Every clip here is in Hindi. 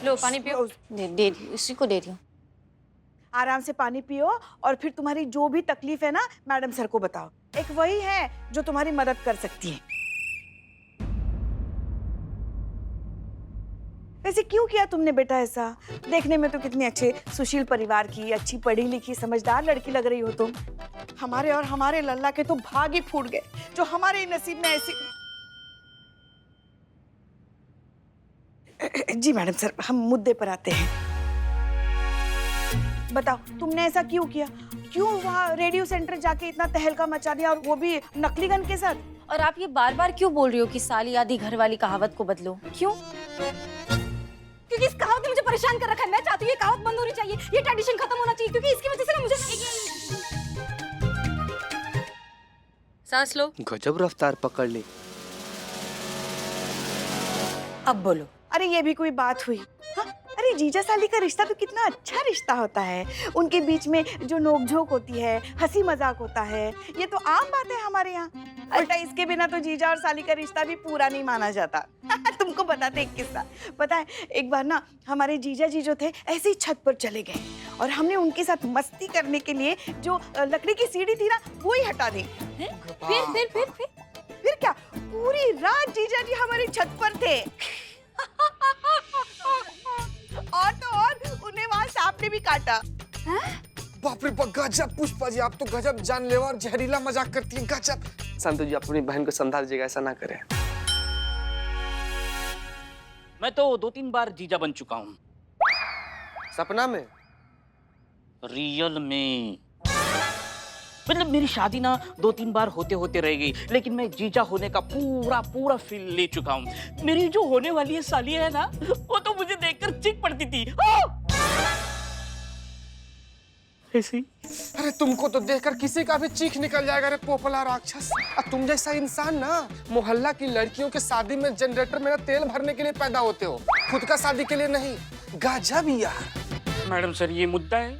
लो पानी पियो। दे दी, इसी को दे रही हूँ। आराम से पानी पियो और फिर तुम्हारी जो भी तकलीफ है ना मैडम सर को बताओ। एक वही है जो तुम्हारी मदद कर सकती है। ऐसे क्यों किया तुमने बेटा ऐसा? देखने में तो कितनी अच्छे सुशील परिवार की, अच्छी पढ़ी लिखी समझदार लड़की लग रही हो तुम। हमारे और हमारे लल्ला के तो भाग ही फूट गए जो हमारे नसीब में ऐसी। जी मैडम सर, हम मुद्दे पर आते हैं। बताओ तुमने ऐसा क्यों किया? क्यों वहाँ रेडियो सेंटर जाके इतना तहलका मचा दिया, और वो भी नकली गन के साथ? और आप ये बार बार क्यों बोल रही हो कि साली आधी घर वाली कहावत को बदलो? क्यों? क्योंकि इस कहावत ने मुझे परेशान कर रखा है। मैं चाहती हूँ ये कहावत बंद होनी चाहिए, ये ट्रेडिशन खत्म होना चाहिए, क्योंकि इसकी वजह से ना मुझे। सांस लो। गजब रफ्तार पकड़ ली। अब बोलो। अरे ये भी कोई बात हुई? हाँ? अरे जीजा साली का रिश्ता तो कितना अच्छा रिश्ता होता है। उनके बीच में जो नोकझोंक होती है, हंसी मजाक होता है, ये तो आम बात है हमारे यहाँ। उल्टा इसके बिना तो जीजा और साली का रिश्ता भी पूरा नहीं माना जाता। तुमको बताते एक किस्सा। पता है एक बार ना हमारे जीजा जी जो थे ऐसे ही छत पर चले गए और हमने उनके साथ मस्ती करने के लिए जो लकड़ी की सीढ़ी थी ना वो ही हटा दी। फिर क्या पूरी रात जीजा जी हमारी छत पर थे। और तो और उन्हें वहां सांप ने भी काटा। बाप रे बाप, गजब पुष्पा जी, आप तो गजब जानलेवा और जहरीला मजाक करती हैं, गजब। संतु जी अपनी बहन को समझा दीजिएगा, ऐसा ना करें। मैं तो 2-3 बार जीजा बन चुका हूँ। सपना में? रियल में। मतलब मेरी शादी ना 2-3 बार होते होते रह गई, लेकिन मैं जीजा होने का पूरा फील ले चुका हूँ। मेरी जो होने वाली है साली है ना, वो तो मुझे देखकर चीख पड़ती थी। ऐसी। अरे तुमको तो देखकर किसी का भी चीख निकल जाएगा रे पोपला राक्षस। तुम जैसा इंसान ना मोहल्ला की लड़कियों के शादी में जनरेटर में तेल भरने के लिए पैदा होते हो, खुद का शादी के लिए नहीं। गजब यार। मैडम सर ये मुद्दा है।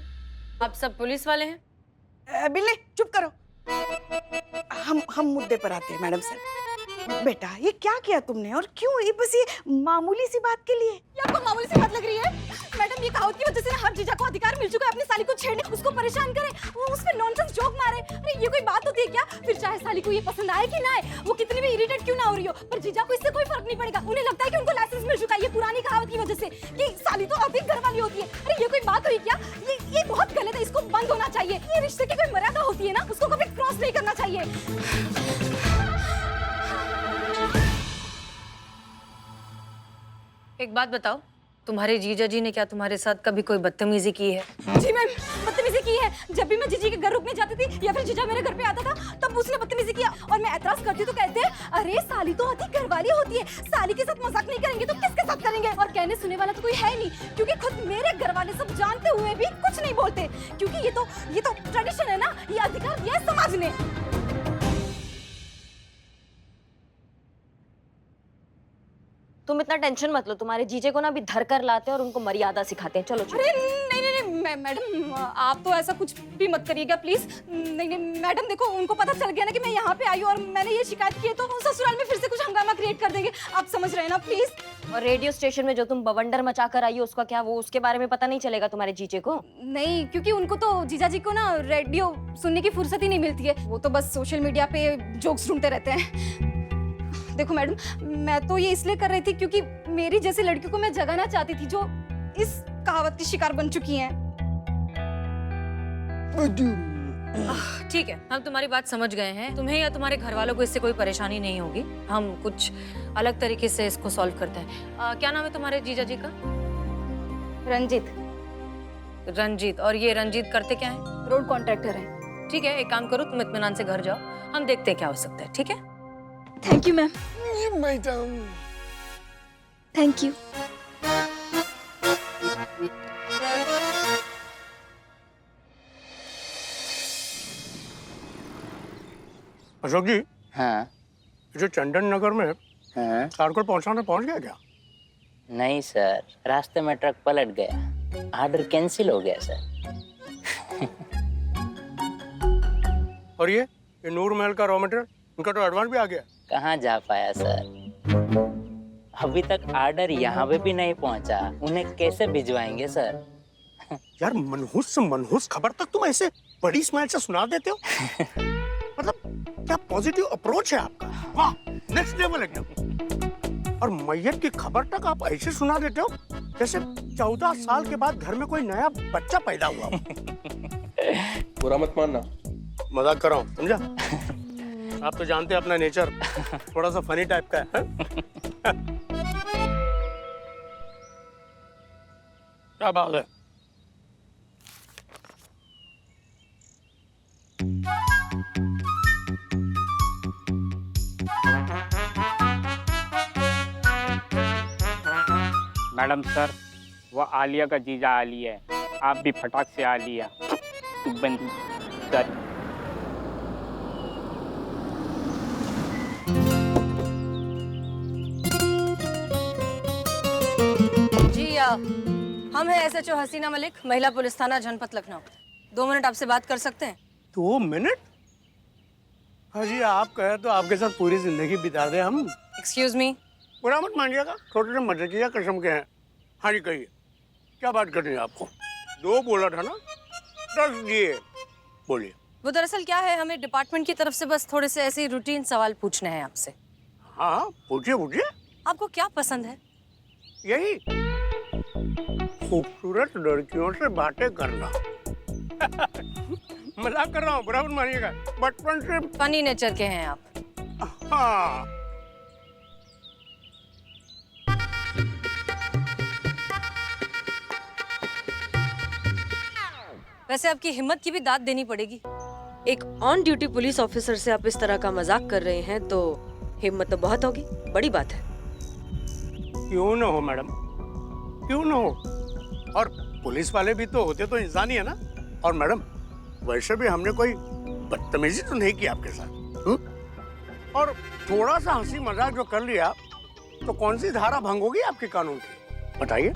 आप सब पुलिस वाले हैं? बिल्ले चुप करो। हम मुद्दे पर आते हैं मैडम सर। बेटा ये क्या किया तुमने और क्यों? ये बस ये मामूली सी बात के लिए? ये आपको मामूली सी बात लग रही है? मैडम ये कहावत की वजह से हर जीजा को अधिकार मिल चुका है अपनी साली को छेड़ने, उसको परेशान करे, वो उस पे नॉनसेंस जोक मारे। अरे ये कोई बात होती है क्या? फिर चाहे साली को ये पसंद आए कि ना आए, वो कितनी भी इरिटेट क्यों ना हो रही हो, पर जीजा को इससे कोई फर्क नहीं पड़ेगा। उन्हें लगता है कि उनको लाइसेंस मिल चुका है ये पुरानी कहावत की वजह से कि साली तो अधिक घर वाली होती है। अरे ये कोई बात हुई क्या? ये बहुत गलत है, इसको बंद होना चाहिए। ये रिश्ते की कोई मर्यादा होती है ना, उसको कभी क्रॉस नहीं करना चाहिए। एक बात बताओ, तुम्हारे जीजा जी ने क्या तुम्हारे साथ कभी कोई बदतमीजी की है? जी मैम, बदतमीजी की है। जब भी मैं जीजी के घर रुकने जाती थी या फिर जीजा मेरे घर पे आता था तब उसने बदतमीजी किया, और मैं एतराज करती तो कहते हैं अरे साली तो अधिक घर वाली होती है, साली के साथ मजाक नहीं करेंगे तो किसके साथ करेंगे? और कहने सुने वाला तो कोई है नहीं, क्योंकि खुद मेरे घर वाले सब जानते हुए भी कुछ नहीं बोलते, क्योंकि ये तो ट्रेडिशन है ना, ये अधिकार दिया है समाज ने। तुम इतना टेंशन मत लो, तुम्हारे जीजे को ना अभी धर कर लाते हैं और उनको मर्यादा सिखाते हैं। चलो चलो। अरे नहीं मैडम, आप तो ऐसा कुछ भी मत करिएगा प्लीज। नहीं मैडम देखो, उनको पता चल गया ना कि मैं यहाँ पे आई हूँ और मैंने ये शिकायत की है, तो ससुराल में फिर से कुछ हंगामा क्रिएट कर देंगे। आप समझ रहे हैं ना प्लीज। और रेडियो स्टेशन में जो तुम बवंडर मचा कर आई हो उसका क्या, वो उसके बारे में पता नहीं चलेगा तुम्हारे जीजे को? नहीं, क्योंकि उनको तो जीजा जी को ना रेडियो सुनने की फुर्सत ही नहीं मिलती है, वो तो बस सोशल मीडिया पे जोक्स ढूंढते रहते हैं। देखो मैडम, मैं तो ये इसलिए कर रही थी क्योंकि मेरी जैसी लड़की को मैं जगाना चाहती थी जो इस कहावत की शिकार बन चुकी हैं। ठीक है, हम तुम्हारी बात समझ गए हैं। तुम्हें या तुम्हारे घर वालों को इससे कोई परेशानी नहीं होगी। हम कुछ अलग तरीके से इसको सॉल्व करते हैं। क्या नाम है तुम्हारे जीजा जी का? रंजीत। रंजीत। और ये रंजीत करते क्या है? रोड कॉन्ट्रैक्टर है। ठीक है, एक काम करो, तुम इत्मीनान से घर जाओ, हम देखते हैं क्या हो सकता है। ठीक है? Thank you ma'am. Madam thank you. Ashok ji, हाँ जो चंदन नगर में हाँ। कारकोल पहुंचाने पहुंच गया क्या? नहीं सर, रास्ते में ट्रक पलट गया, ऑर्डर कैंसिल हो गया सर। और ये नूर महल का रॉ मटेरियल, उनका तो एडवांस भी आ गया। कहाँ जा पाया सर, अभी तक ऑर्डर यहाँ पे भी नहीं पहुँचा, उन्हें कैसे भिजवाएंगे सर? यार मनहूस से मनहूस खबर तक तुम ऐसे बड़ी स्माइल से सुना देते हो। मतलब क्या पॉजिटिव अप्रोच है आपका, वाह नेक्स्ट लेवल एकदम। और मैयत की खबर तक आप ऐसे सुना देते हो जैसे 14 साल के बाद घर में कोई नया बच्चा पैदा हुआ हो। बुरा मत मानना, मजाक कर रहा हूँ, समझा? आप तो जानते हैं अपना नेचर थोड़ा सा फनी टाइप का है। क्या बात है? मैडम सर, वो आलिया का जीजा आली है, आप भी फटाक से आलिया। बंद सर। जी हम हैं SHO हसीना मलिक, महिला पुलिस थाना जनपद लखनऊ। 2 मिनट आपसे बात कर सकते हैं? 2 मिनट? हाँ जी, आप कहे तो आपके साथ पूरी जिंदगी बिता दे हम। Excuse me. बुरा मत मानिएगा, छोटे से मजाकिया किस्म के हैं। हाँ जी कहिए, क्या बात करनी है आपको? 2 बोला था ना, 10 दिए। बोलिए। वो दरअसल क्या है, हमें डिपार्टमेंट की तरफ से बस थोड़े से ऐसे रूटीन सवाल पूछने हैं आपसे। हाँ पूछिए पूछिए। आपको क्या पसंद है? यही खूबसूरत लड़कियों से बातें करना। मजाक कर रहा हूँ, बुरा मत मानिएगा, बचपन से। फनी नेचर के हैं आप। हाँ। वैसे आपकी हिम्मत की भी दाद देनी पड़ेगी। एक ऑन ड्यूटी पुलिस ऑफिसर से आप इस तरह का मजाक कर रहे हैं तो हिम्मत तो बहुत होगी, बड़ी बात है। क्यों ना हो मैडम, क्यों ना हो। और पुलिस वाले भी तो होते तो इंसान ही है ना। और मैडम वैसे भी हमने कोई बदतमीजी तो नहीं की आपके साथ। और थोड़ा सा हंसी मजाक जो कर लिया तो कौन सी धारा भंग होगी आपके कानून की, बताइए।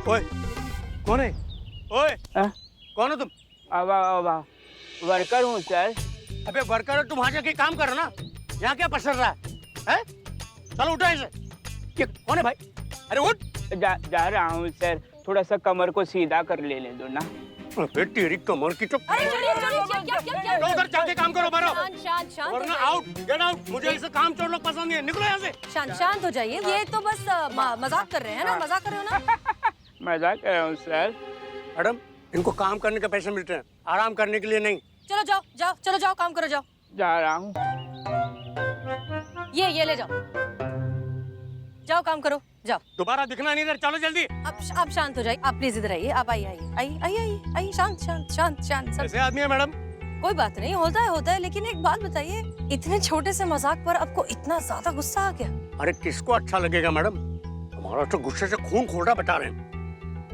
ओए कौन है? ओए कौन हो तुम? वर्कर हूँ सर। अबे वर्कर, तुम वहां जाके काम करो ना, यहाँ क्या पसर रहा है? चलो उठो इसे। ये कौन है भाई? अरे उठ। जा रहा हूँ सर, थोड़ा सा कमर को सीधा कर लेने दो ना। अबे तेरी कमर की तो। अरे क्या उधर जाके काम करो, मारो। शांत वरना आउट, गेट आउट। मुझे ऐसे काम चोर लोग पसंद नहीं है, निकलो यहाँ से। शांत हो जाइए। ये तो बस मजाक कर रहे हैं ना, मजाक कर रहे हो ना? मजाक कर रहा हूँ सर। मैडम इनको काम करने के पैसे मिलते हैं, आराम करने के लिए नहीं। चलो जाओ काम करो, जाओ। जा रहा हूँ। ये ले जाओ काम करो, जाओ। दोबारा दिखना नहीं इधर, चलो जल्दी। आप शांत हो जाइए, आप प्लीज इधर आइए। आप आइए। शांत सब। ऐसे आदमी है मैडम। कोई बात नहीं, होता है। लेकिन एक बात बताइए, इतने छोटे से मजाक पर आपको इतना ज्यादा गुस्सा आ गया? अरे किसको अच्छा लगेगा मैडम, हमारा तो गुस्से से खून खोलना बता रहे हैं।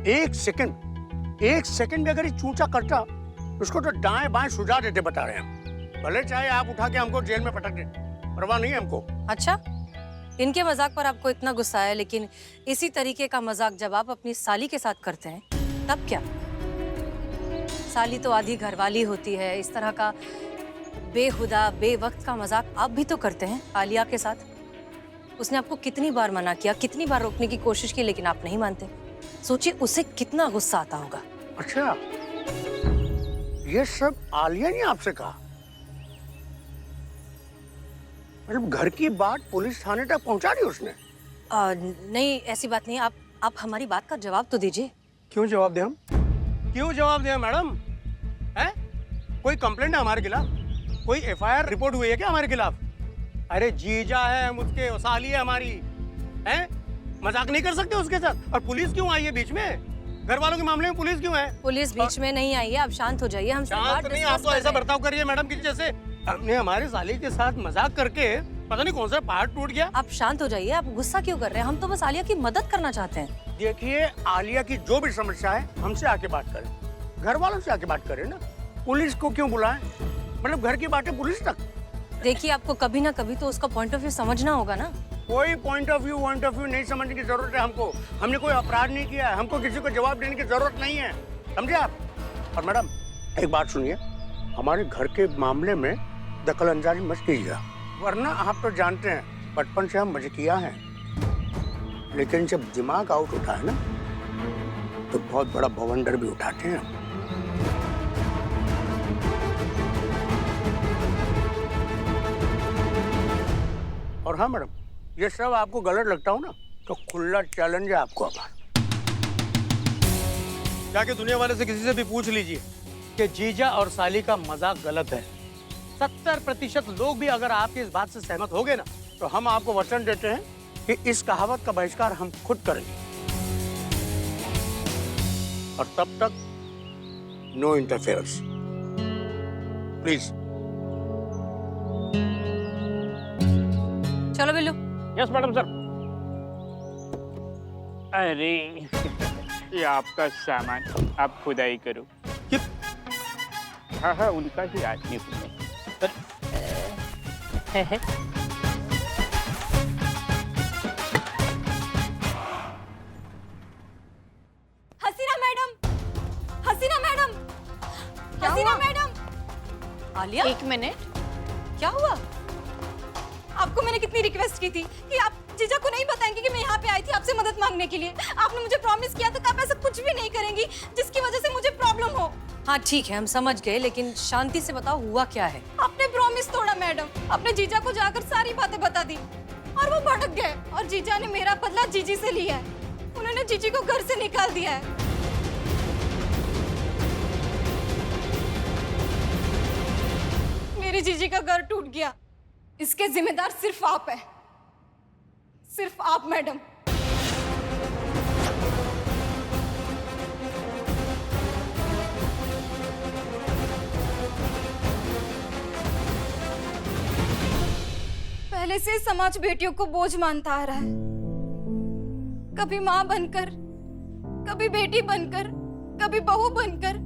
एक सेकंड अगर ये चूचा करता उसको तो दाएं बाएं सुझा देते बता रहे हैं। भले चाहे आप उठा के हमको जेल में पटक दे, परवाह नहीं है हमको। अच्छा, इनके मजाक पर आपको इतना गुस्सा है, लेकिन इसी तरीके का मजाक जब आप अपनी साली के साथ करते हैं तब क्या? साली तो आधी घरवाली होती है। इस तरह का बेहुदा बेवक्त का मजाक आप भी तो करते हैं आलिया के साथ। उसने आपको कितनी बार मना किया, कितनी बार रोकने की कोशिश की, लेकिन आप नहीं मानते। सोचिए उसे कितना गुस्सा आता होगा। अच्छा, ये सब आलिया ने आपसे कहा? मतलब घर की बात पुलिस थाने तक पहुंचा दी उसने? नहीं, ऐसी बात नहीं। आप हमारी बात का जवाब तो दीजिए। क्यों जवाब दें हम? क्यों जवाब दें मैडम? हैं? कोई कंप्लेंट है हमारे खिलाफ? कोई FIR रिपोर्ट हुई है क्या हमारे खिलाफ? अरे जीजा है मुझके, साली है हमारी, हैं? मजाक नहीं कर सकते उसके साथ। और पुलिस क्यों आई है बीच में? घर वालों के मामले में पुलिस क्यों है? पुलिस बीच में नहीं आई है, आप शांत हो जाइए। हम शांत नहीं, आप तो ऐसा बर्ताव करिए मैडम की जैसे हमने हमारे साली के साथ मजाक करके पता नहीं कौन सा पहाड़ टूट गया। आप शांत हो जाइए। आप गुस्सा क्यों कर रहे हैं? हम तो बस आलिया की मदद करना चाहते हैं। देखिए, आलिया की जो भी समस्या है हमसे आके बात करें, घर वालों से आके बात करें ना। पुलिस को क्यों बुलाएं? मतलब घर की बातें पुलिस तक। देखिए, आपको कभी ना कभी तो उसका पॉइंट ऑफ व्यू समझना होगा ना। कोई पॉइंट ऑफ व्यू नहीं समझने की जरूरत है हमको। हमने कोई अपराध नहीं किया है, हमको किसी को जवाब देने की जरूरत नहीं है, समझे आप? और मैडम एक बात सुनिए, हमारे घर के मामले में दखल अंदाजी मत कीजिएगा, वरना आप तो जानते हैं बचपन से हम मजकिया हैं, लेकिन जब दिमाग आउट होता है ना तो बहुत बड़ा बवंडर भी उठाते हैं। और हाँ मैडम, ये सब आपको गलत लगता हो ना तो खुला चैलेंज है आपको। अब जाके दुनिया वाले से किसी से भी पूछ लीजिए कि जीजा और साली का मजाक गलत है। 70% लोग भी अगर आपकी इस बात से सहमत हो गए ना तो हम आपको वचन देते हैं कि इस कहावत का बहिष्कार हम खुद करेंगे, और तब तक नो इंटरफेरेंस प्लीज। चलो बिल्लू। Yes madam sir. अरे ये आपका सामान आप खुदाई करो। हाँ हाँ, उनका ही आदमी हूँ मैं। हसीना मैडम, हसीना मैडम, हसीना मैडम। आलिया, एक मिनट, क्या हुआ? आपको मैंने कितनी रिक्वेस्ट की थी कि आप जीजा को नहीं बताएंगे कि मैं यहाँ पे आई थी आपसे मदद मांगने के लिए। आपने मुझे प्रॉमिस किया था कि आप ऐसा कुछ भी नहीं करेंगी जिसकी वजह से मुझे प्रॉब्लम हो। हाँ ठीक है, हम समझ गए, लेकिन शांति से बताओ हुआ क्या है। आपने प्रॉमिस तोड़ा मैडम। अपने जीजा को जाकर सारी बातें बता दी और वो भड़क गए, और जीजा ने मेरा बदला जीजी से लिया है। उन्होंने जीजी को घर से निकाल दिया है। मेरी जीजी का घर टूट गया, इसके जिम्मेदार सिर्फ आप हैं, सिर्फ आप मैडम। पहले से समाज बेटियों को बोझ मानता आ रहा है, कभी माँ बनकर, कभी बेटी बनकर, कभी बहू बनकर,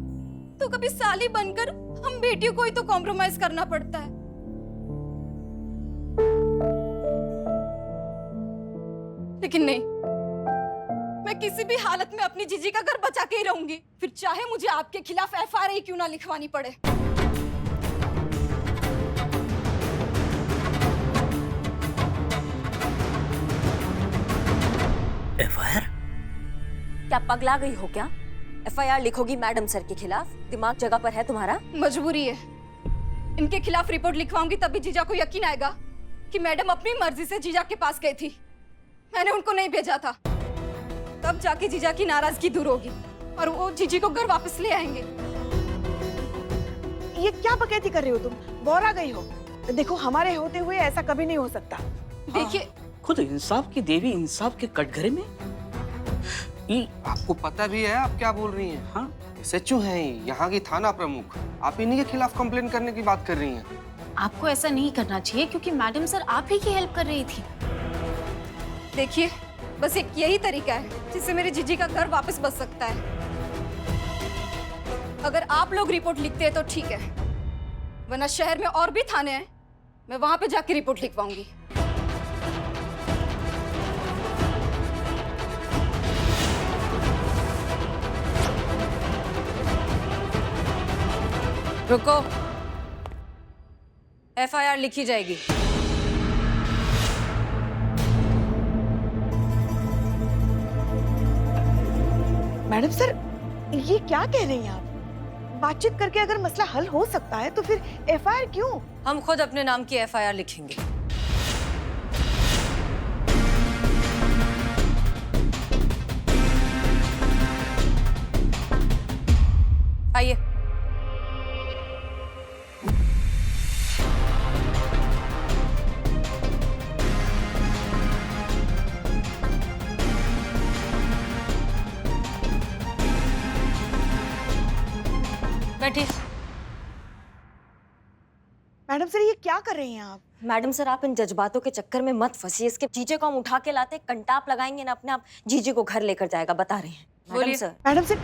तो कभी साली बनकर हम बेटियों को ही तो कॉम्प्रोमाइज करना पड़ता है। लेकिन नहीं, मैं किसी भी हालत में अपनी जीजी का घर बचा के ही रहूंगी, फिर चाहे मुझे आपके खिलाफ एफआईआर क्यों ना लिखवानी पड़े। एफआईआर? क्या पगला गई हो क्या? एफआईआर लिखोगी मैडम सर के खिलाफ? दिमाग जगह पर है तुम्हारा? मजबूरी है, इनके खिलाफ रिपोर्ट लिखवाऊंगी तभी जीजा को यकीन आएगा कि मैडम अपनी मर्जी से जीजा के पास गई थी, मैंने उनको नहीं भेजा था। तब जाके जीजा की नाराजगी दूर होगी और वो जीजी को घर वापस ले आएंगे। ये क्या बकैती कर रही हो तुम? बोरा गई हो? देखो हमारे होते हुए ऐसा कभी नहीं हो सकता। देखिए, खुद इंसाफ की देवी इंसाफ के कटघरे में आपको पता भी है आप क्या बोल रही हैं? हाँ, एसएचओ हैं यहाँ की थाना प्रमुख, आप इन्हीं के खिलाफ कंप्लेन करने की बात कर रही हैं। आपको ऐसा नहीं करना चाहिए क्योंकि मैडम सर आप ही की हेल्प कर रही थी। देखिए, बस एक यही तरीका है जिससे मेरी जीजी का घर वापस बच सकता है। अगर आप लोग रिपोर्ट लिखते हैं तो ठीक है, वरना शहर में और भी थाने हैं, मैं वहां पे जाके रिपोर्ट लिखवाऊंगी। रुको, एफआईआर लिखी जाएगी। मैडम सर, ये क्या कह रही हैं आप? बातचीत करके अगर मसला हल हो सकता है तो फिर एफआईआर क्यों? हम खुद अपने नाम की एफआईआर लिखेंगे। आइए। बैठिए। मैडम सर, ये क्या कर रही हैं आप? मैडम सर, आप इन जज्बातों के चक्कर में मत फंसिए। इसके जीजे को हम उठा के लाते, कंटाप लगाएंगे ना, अपने आप जीजे को घर लेकर जाएगा, बता रहे हैं। मैडम बोलिए। सर, मैडम सर,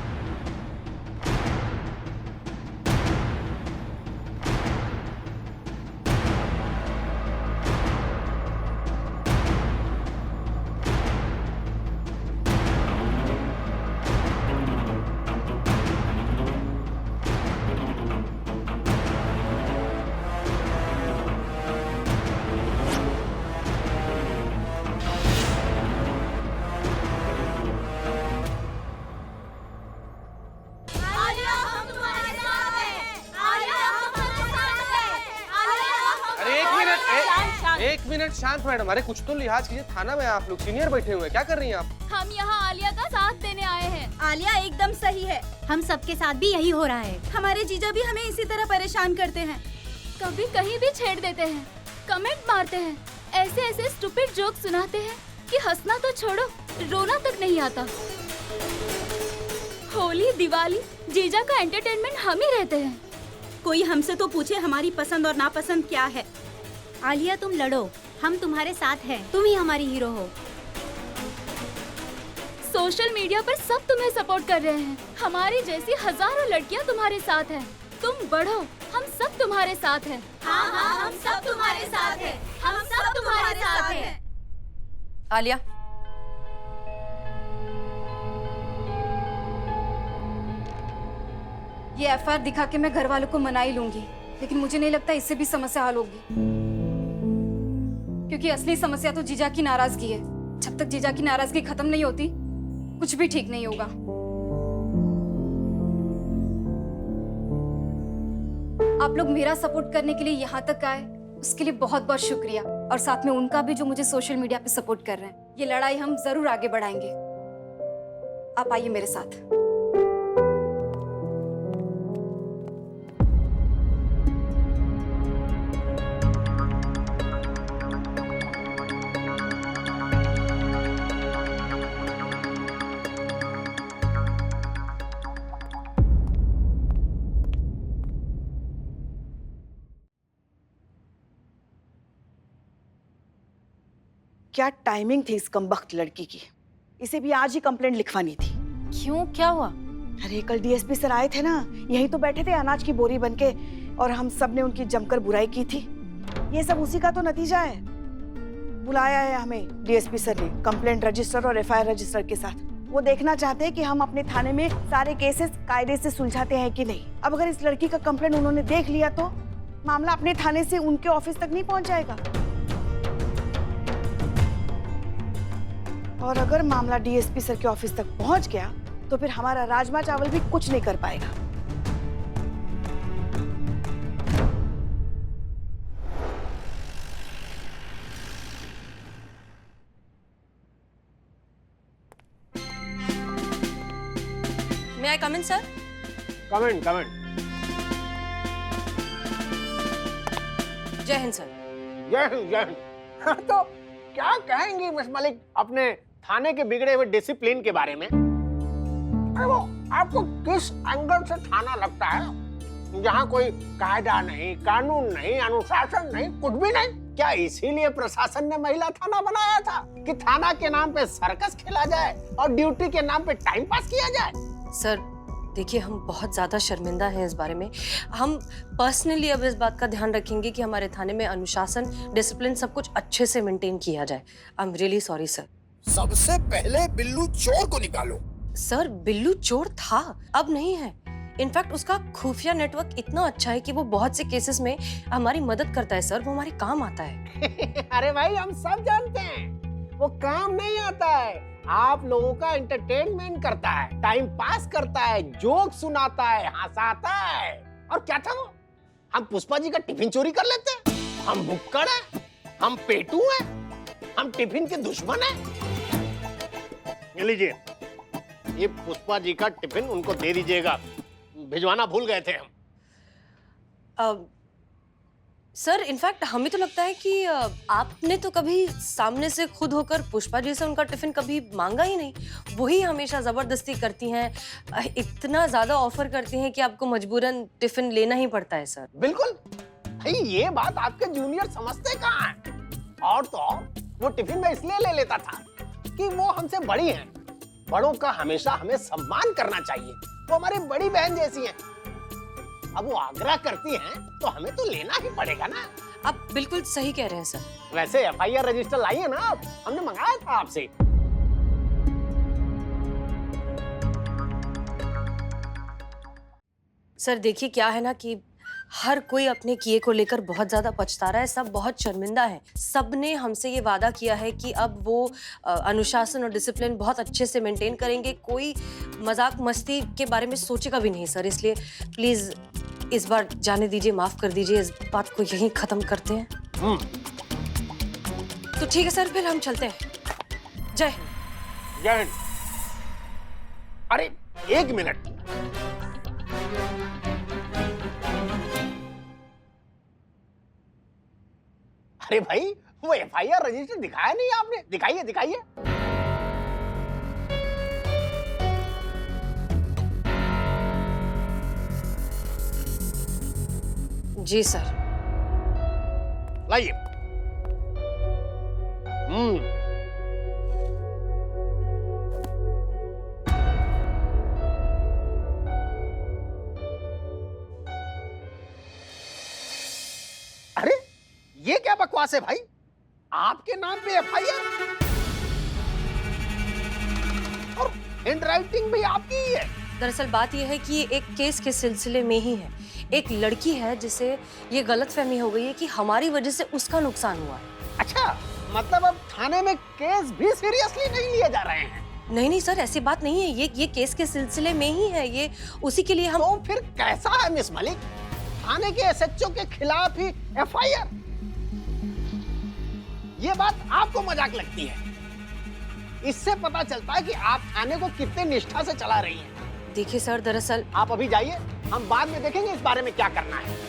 एक मिनट शांत मैडम, अरे कुछ तो लिहाज कीजिए, थाना में आप लोग सीनियर बैठे हुए हैं, क्या कर रही हैं आप? हम यहाँ आलिया का साथ देने आए हैं। आलिया एकदम सही है। हम सबके साथ भी यही हो रहा है। हमारे जीजा भी हमें इसी तरह परेशान करते हैं। कभी कहीं भी छेड़ देते हैं, कमेंट मारते हैं, ऐसे ऐसे स्टूपिड जोक सुनाते हैं कि हंसना तो छोड़ो, रोना तक नहीं आता। होली दिवाली जीजा का एंटरटेनमेंट हम ही रहते हैं। कोई हमसे तो पूछे हमारी पसंद और नापसंद क्या है। आलिया तुम लड़ो, हम तुम्हारे साथ हैं, तुम ही हमारी हीरो हो। सोशल मीडिया पर सब तुम्हें सपोर्ट कर रहे हैं। हमारी जैसी हजारों लड़कियां तुम्हारे साथ हैं। तुम बढ़ो, हम सब तुम्हारे साथ हैं। हाँ हाँ, हम सब तुम्हारे साथ हैं। हम सब तुम्हारे साथ हैं। आलिया, ये एफआईआर दिखा के मैं घर वालों को मना ही लूंगी, लेकिन मुझे नहीं लगता इससे भी समस्या हल होगी, क्योंकि असली समस्या तो जीजा की नाराजगी है। जब तक जीजा की नाराजगी खत्म नहीं होती, कुछ भी ठीक नहीं होगा। आप लोग मेरा सपोर्ट करने के लिए यहाँ तक आए, उसके लिए बहुत बहुत शुक्रिया। और साथ में उनका भी जो मुझे सोशल मीडिया पे सपोर्ट कर रहे हैं। ये लड़ाई हम जरूर आगे बढ़ाएंगे। आप आइए मेरे साथ। क्या टाइमिंग थी इस कमबख्त लड़की की। इसे भी आज ही कंप्लेंट लिखवानी थी। क्यों, क्या हुआ? अरे कल डीएसपी सर आए थे ना, यही तो बैठे थे अनाज की बोरी बनके, और हम सब ने उनकी जमकर बुराई की थी। ये सब उसी का तो नतीजा है। बुलाया है हमें डीएसपी सर ने कंप्लेंट रजिस्टर और एफआईआर रजिस्टर के साथ। वो देखना चाहते हैं कि हम अपने थाने में सारे केसेस कायदे से सुलझाते हैं कि नहीं। अब अगर इस लड़की का कंप्लेंट उन्होंने देख लिया तो मामला अपने थाने से उनके ऑफिस तक नहीं पहुंच जाएगा, और अगर मामला डीएसपी सर के ऑफिस तक पहुंच गया तो फिर हमारा राजमा चावल भी कुछ नहीं कर पाएगा। May I come in, sir? Comment comment. जय हिंद सर। जय हिंद जय हिंद। तो क्या कहेंगी मिस मलिक अपने थाने के बिगड़े हुए डिसिप्लिन के बारे में? अरे वो आपको किस एंगल से थाना लगता है जहाँ कोई कायदा नहीं, कानून नहीं, अनुशासन नहीं, कुछ भी नहीं? क्या इसीलिए प्रशासन ने महिला थाना बनाया था कि थाना के नाम पे सर्कस खेला जाए और ड्यूटी के नाम पे टाइम पास किया जाए? सर देखिए, हम बहुत ज़्यादा शर्मिंदा हैं इस बारे में। हम पर्सनली अब इस बात का ध्यान रखेंगे कि हमारे थाने में अनुशासन, डिसिप्लिन सब कुछ अच्छे से मेंटेन किया जाए। I am really sorry sir. सबसे पहले बिल्लू चोर को निकालो। सर बिल्लू चोर था, अब नहीं है। इनफैक्ट उसका खुफिया नेटवर्क इतना अच्छा है कि वो बहुत से केसेस में हमारी मदद करता है सर, वो हमारे काम आता है। अरे भाई हम सब जानते हैं वो काम नहीं आता है, आप लोगों का एंटरटेनमेंट करता है, टाइम पास करता है, जोक सुनाता है, हंसाता है। और क्या था वो? हम पुष्पा जी का टिफिन चोरी कर लेते हैं? हम भुक्कड़ हैं, हम पेटू हैं, हम टिफिन के दुश्मन हैं। ये लीजिए, ये पुष्पा जी का टिफिन उनको दे दीजिएगा, भिजवाना भूल गए थे हम। सर इनफैक्ट हमें तो लगता है कि आपने तो कभी सामने से खुद होकर पुष्पा जी से उनका टिफिन कभी मांगा ही नहीं। वही हमेशा जबरदस्ती करती हैं, इतना ज्यादा ऑफर करती हैं कि आपको मजबूरन टिफिन लेना ही पड़ता है सर। बिल्कुल भाई, ये बात आपके जूनियर समझते कहाँ हैं? और तो और वो टिफिन में इसलिए ले लेता था कि वो हमसे बड़ी हैं। बड़ों का हमेशा हमें सम्मान करना चाहिए, वो हमारी बड़ी बहन जैसी हैं। अब वो आग्रह करती हैं तो हमें तो लेना ही पड़ेगा ना। आप बिल्कुल सही कह रहे हैं सर। वैसे एफआईआर रजिस्टर लाइए ना आप, हमने मंगाया था आपसे। सर देखिए क्या है ना कि हर कोई अपने किए को लेकर बहुत ज्यादा पछता रहा है, सब बहुत शर्मिंदा है। सब ने हमसे ये वादा किया है कि अब वो अनुशासन और डिसिप्लिन बहुत अच्छे से मेंटेन करेंगे, कोई मजाक मस्ती के बारे में सोचेगा भी नहीं सर। इसलिए प्लीज इस बार जाने दीजिए, माफ कर दीजिए, इस बात को यहीं खत्म करते हैं। तो ठीक है सर, फिर हम चलते हैं। जय हिंद। जय हिंद। अरे 1 मिनट, अरे भाई वो FIR रजिस्टर दिखाया नहीं आपने, दिखाइए दिखाइए। जी सर। लाइए। अरे ये क्या बकवास है भाई, आपके नाम पे FIR और हैंड राइटिंग भी आपकी ही है। दरअसल बात यह है कि ये एक केस के सिलसिले में ही है। एक लड़की है जिसे ये गलतफहमी हो गई है कि हमारी वजह से उसका नुकसान हुआ है। अच्छा, मतलब अब थाने में केस भी सीरियसली नहीं लिए जा रहे हैं? नहीं नहीं सर, ऐसी बात नहीं है। ये केस के सिलसिले में ही है। ये उसी के लिए हम। तो फिर कैसा है मिस मलिक, थाने के SHO के खिलाफ ही FIR? ये बात आपको मजाक लगती है? इससे पता चलता है कि आप थाने को कितने निष्ठा से चला रही हैं। देखिए सर, दरअसल आप अभी जाइए, हम बाद में देखेंगे इस बारे में क्या करना है।